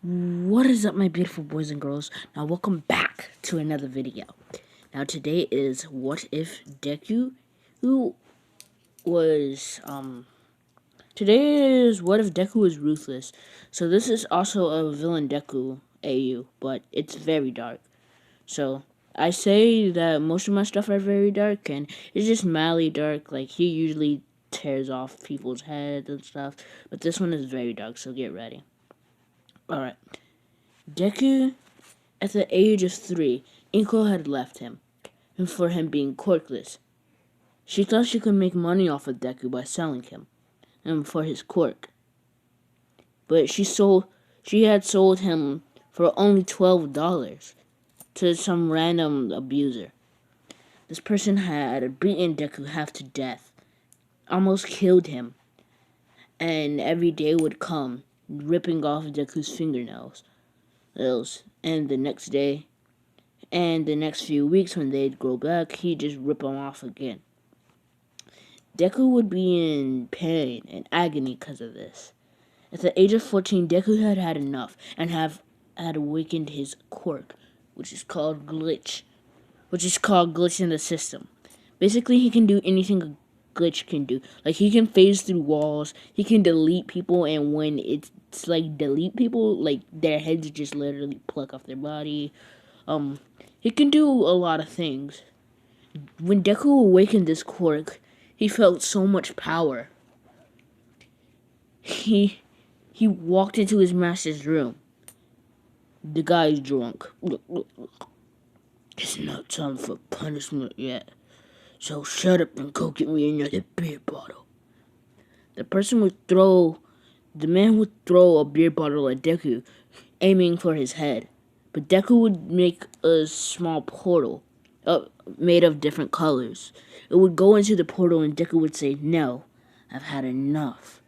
What is up, my beautiful boys and girls? Now welcome back to another video. Now today is what if Deku who was today is what if Deku was ruthless. So this is also a villain Deku AU, but it's very dark. So I say that most of my stuff are very dark, and it's just mildly dark. Like, he usually tears off people's heads and stuff, but this one is very dark, so get ready. Alright. Deku, at the age of 3, Inko had left him, and for him being quirkless. She thought she could make money off of Deku by selling him, and for his quirk. But she had sold him for only $12 to some random abuser. This person had beaten Deku half to death, almost killed him, and every day would come, ripping off Deku's fingernails. And the next day, and the next few weeks when they'd grow back, he'd just rip them off again. Deku would be in pain and agony because of this. At the age of 14, Deku had had enough and had awakened his quirk, which is called glitch in the system. Basically, he can do anything a glitch can do. Like, he can phase through walls, he can delete people, and when it's like delete people, like their heads just literally pluck off their body. He can do a lot of things. When Deku awakened this quirk, he felt so much power. He walked into his master's room. The guy's drunk. It's not time for punishment yet, so shut up and go get me another beer bottle. The man would throw a beer bottle at Deku, aiming for his head. But Deku would make a small portal made of different colors. It would go into the portal and Deku would say, "No, I've had enough."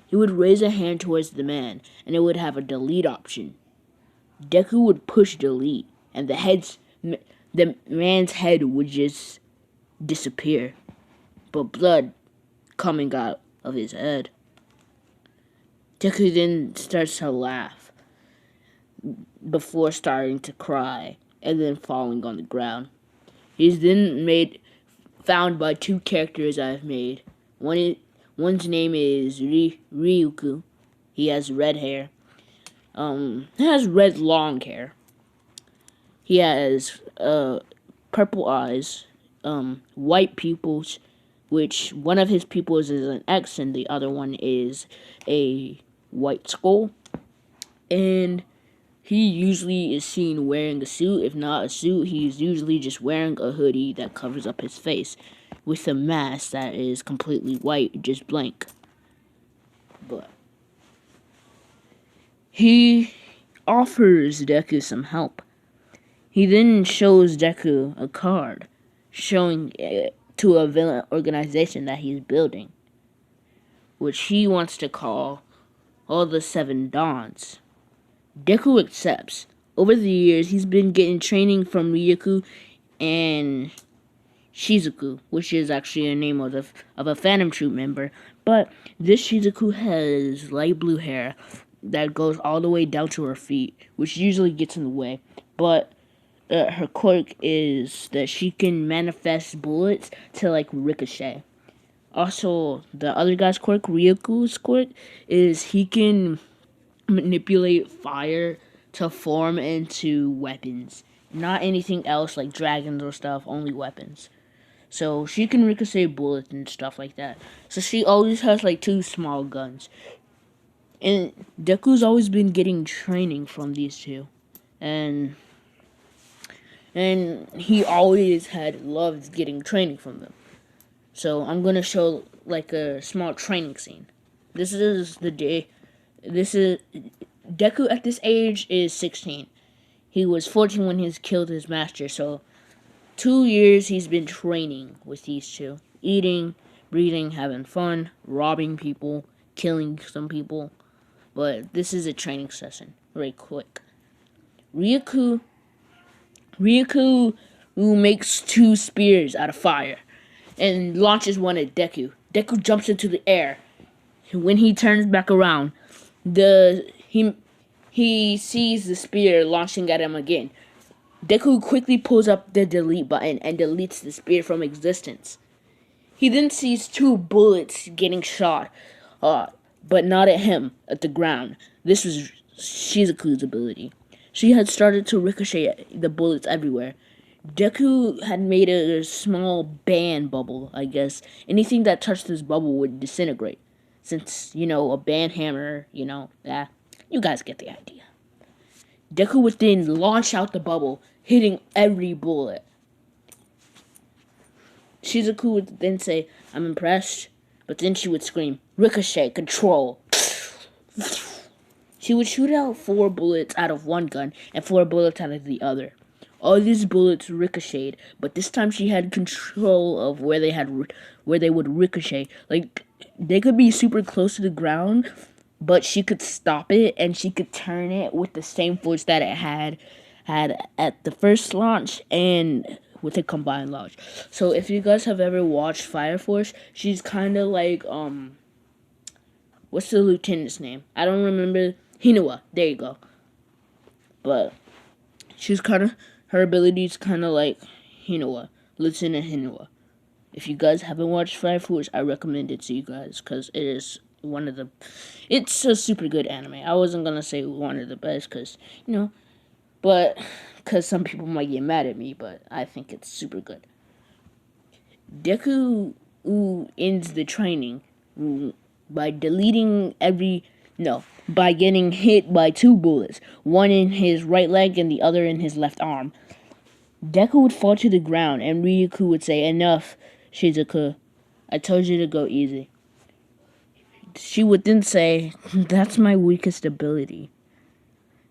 He would raise a hand towards the man and it would have a delete option. Deku would push delete and the man's head would just disappear, but blood coming out of his head. Deku then starts to laugh before starting to cry and then falling on the ground. He's then found by two characters I've made. One's name is Ryuku. He has red hair. He has red long hair. He has purple eyes, white pupils, which one of his pupils is an X and the other one is a white skull. And he usually is seen wearing a suit. If not a suit, he's usually just wearing a hoodie that covers up his face with a mask that is completely white, just blank. But he offers Deku some help. He then shows Deku a card showing it to a villain organization that he's building, which he wants to call all the Seven Dawns. Deku accepts. Over the years, he's been getting training from Ryuku and Shizuku, which is actually a name of a Phantom Troop member. But this Shizuku has light blue hair that goes all the way down to her feet, which usually gets in the way. But her quirk is that she can manifest bullets to like ricochet. Also, the other guy's quirk, Ryuku's quirk, is he can manipulate fire to form into weapons. Not anything else like dragons or stuff, only weapons. So she can ricochet bullets and stuff like that. So she always has like two small guns. And Deku's always been getting training from these two. And he always had loved getting training from them. So I'm gonna show like a small training scene. This is Deku at this age is 16. He was 14 when he killed his master, so 2 years he's been training with these two. Eating, breathing, having fun, robbing people, killing some people. But this is a training session, very quick. Ryuku who makes two spears out of fire and launches one at Deku. Deku jumps into the air. When he turns back around, he he sees the spear launching at him again. Deku quickly pulls up the delete button and deletes the spear from existence. He then sees 2 bullets getting shot, but not at him, at the ground. This was Shizuku's ability. She had started to ricochet the bullets everywhere. Deku had made a small band bubble, I guess. Anything that touched this bubble would disintegrate. Since, a band hammer, you guys get the idea. Deku would then launch out the bubble, hitting every bullet. Shizuku would then say, "I'm impressed," but then she would scream, "Ricochet, control." She would shoot out 4 bullets out of one gun and 4 bullets out of the other. All these bullets ricocheted, but this time she had control of where they would ricochet. Like, they could be super close to the ground, but she could stop it and she could turn it with the same force that it had at the first launch and with a combined launch. So if you guys have ever watched Fire Force, she's kind of like what's the lieutenant's name? I don't remember. Hinua. There you go. But her ability's kind of like Hinua, Lieutenant Hinua. If you guys haven't watched Fire Force, I recommend it to you guys because it is it's a super good anime. I wasn't gonna say one of the best because but because some people might get mad at me, but I think it's super good. Deku ends the training by by getting hit by 2 bullets, one in his right leg and the other in his left arm. Deku would fall to the ground, and Ryuko would say, "Enough, Shizuku. I told you to go easy." She would then say, "That's my weakest ability."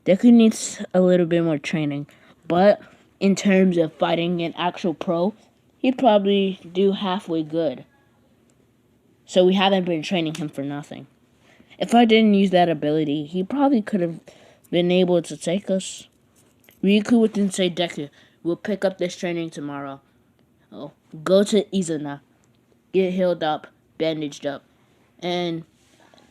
Deku needs a little bit more training, but in terms of fighting an actual pro, he'd probably do halfway good. So we haven't been training him for nothing. If I didn't use that ability, he probably could have been able to take us. Ryuko would then say, "Deku, we'll pick up this training tomorrow. Go to Izuna, get healed up, bandaged up, and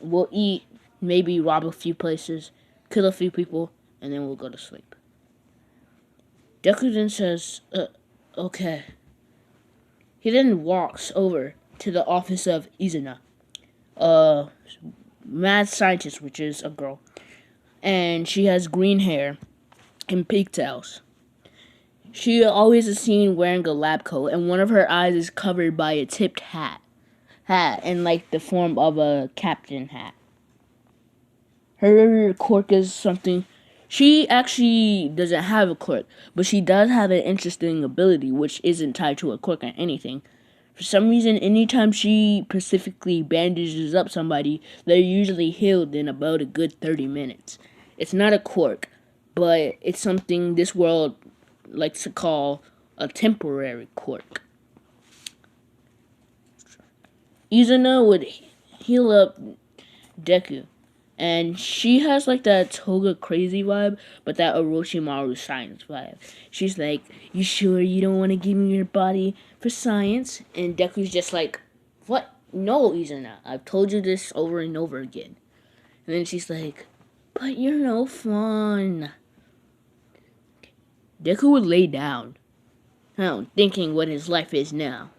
we'll eat, maybe rob a few places, kill a few people, and then we'll go to sleep." Deku then says, "Okay." He then walks over to the office of Izuna, mad scientist, which is a girl, and she has green hair and pigtails. She always is seen wearing a lab coat, and one of her eyes is covered by a tipped hat in like the form of a captain hat. Her quirk is something. She actually doesn't have a quirk, but she does have an interesting ability, which isn't tied to a quirk or anything. For some reason, anytime she specifically bandages up somebody, they're usually healed in about a good 30 minutes. It's not a quirk, but it's something this world likes to call a temporary quirk. Izuna would heal up Deku, and she has like that Toga crazy vibe, but that Orochimaru science vibe. She's like, "You sure you don't want to give me your body for science?" And Deku's just like, "What? No, Izuna. I've told you this over and over again." And then she's like, "But you're no fun." Deku would lay down, thinking what his life is now.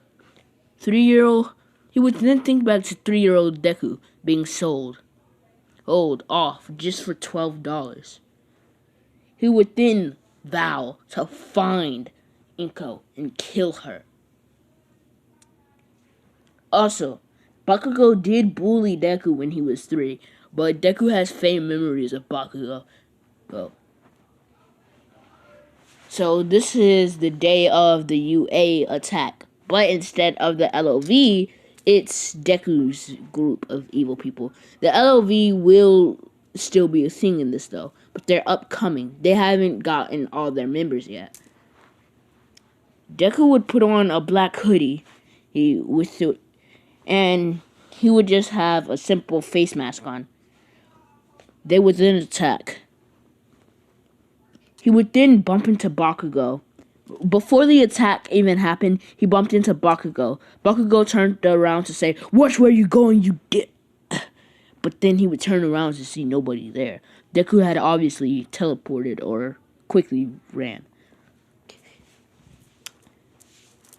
3-year-old, he would then think back to 3-year-old Deku being sold off just for $12. He would then vow to find Inko and kill her. Also, Bakugo did bully Deku when he was 3, but Deku has faint memories of Bakugo. So this is the day of the UA attack, but instead of the LOV, it's Deku's group of evil people. The LOV will still be a thing in this though, but they're upcoming. They haven't gotten all their members yet. Deku would put on a black hoodie, and he would just have a simple face mask on. They would then attack. He would then bump into Bakugo. Before the attack even happened, he bumped into Bakugo. Bakugo turned around to say, "Watch where you're going, you but then he would turn around to see nobody there. Deku had obviously teleported or quickly ran.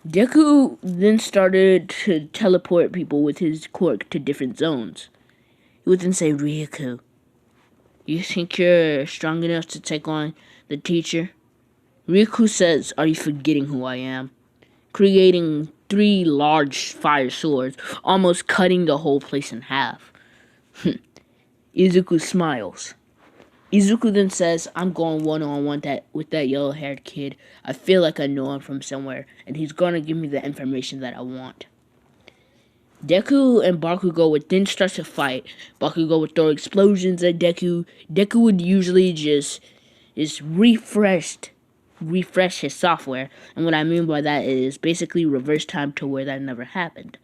Deku then started to teleport people with his quirk to different zones. He would then say, Ryaku, you think you're strong enough to take on the teacher? Ryaku says, are you forgetting who I am? Creating 3 large fire swords, almost cutting the whole place in half. Izuku smiles. Izuku then says, I'm going one-on-one with that yellow-haired kid. I feel like I know him from somewhere, and he's gonna give me the information that I want. Deku and Bakugo would then start to fight. Bakugo would throw explosions at Deku. Deku would usually just refresh his software. And what I mean by that is basically reverse time to where that never happened.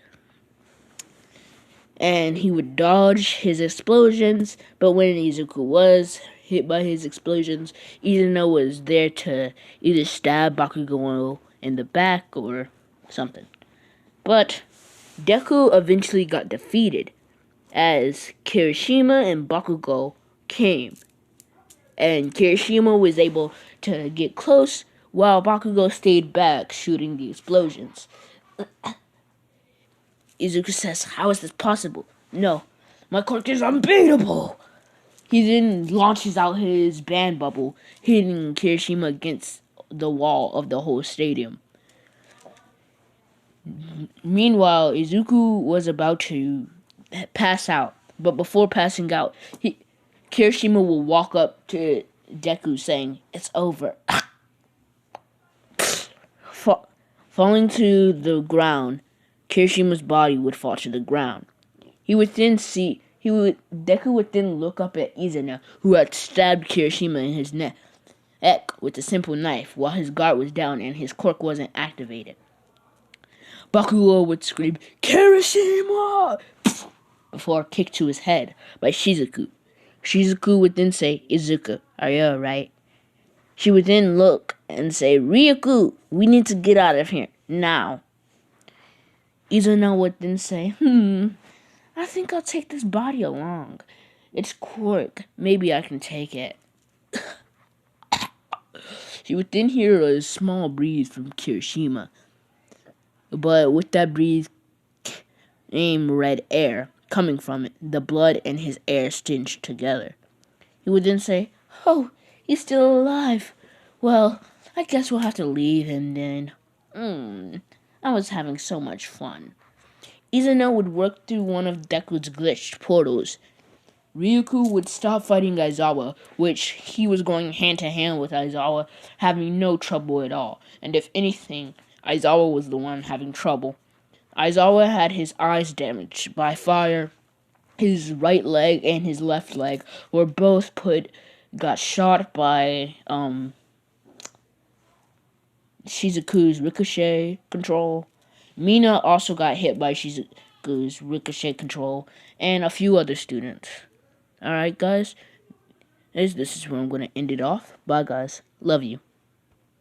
And he would dodge his explosions, but when Izuku was hit by his explosions, Izuna was there to either stab Bakugo in the back or something. But Deku eventually got defeated as Kirishima and Bakugo came. And Kirishima was able to get close while Bakugo stayed back shooting the explosions. Izuku says, how is this possible? No, my quirk is unbeatable. He then launches out his band bubble, hitting Kirishima against the wall of the whole stadium. Meanwhile, Izuku was about to pass out, but before passing out, Kirishima will walk up to Deku saying, it's over. Falling to the ground, Kirishima's body would fall to the ground. Deku would then look up at Izuna, who had stabbed Kirishima in his neck with a simple knife while his guard was down and his quirk wasn't activated. Bakugo would scream, Kirishima! Before kicked to his head by Shizuku. Shizuku would then say, Izuku, are you alright? She would then look and say, Ryaku, we need to get out of here, now. Izuna would then say, I think I'll take this body along. It's quirk, maybe I can take it. She would then hear a small breeze from Kirishima. But with that breeze came red air coming from it, the blood and his air stitched together. He would then say, oh, he's still alive. Well, I guess we'll have to leave him then. I was having so much fun. Izuna would work through one of Deku's glitched portals. Ryaku would stop fighting Aizawa, which he was going hand-to-hand with Aizawa, having no trouble at all. And if anything, Aizawa was the one having trouble. Aizawa had his eyes damaged by fire. His right leg and his left leg were both got shot by Shizuku's ricochet control. Mina also got hit by Shizuku's ricochet control, and a few other students. Alright, guys. This is where I'm going to end it off. Bye, guys. Love you.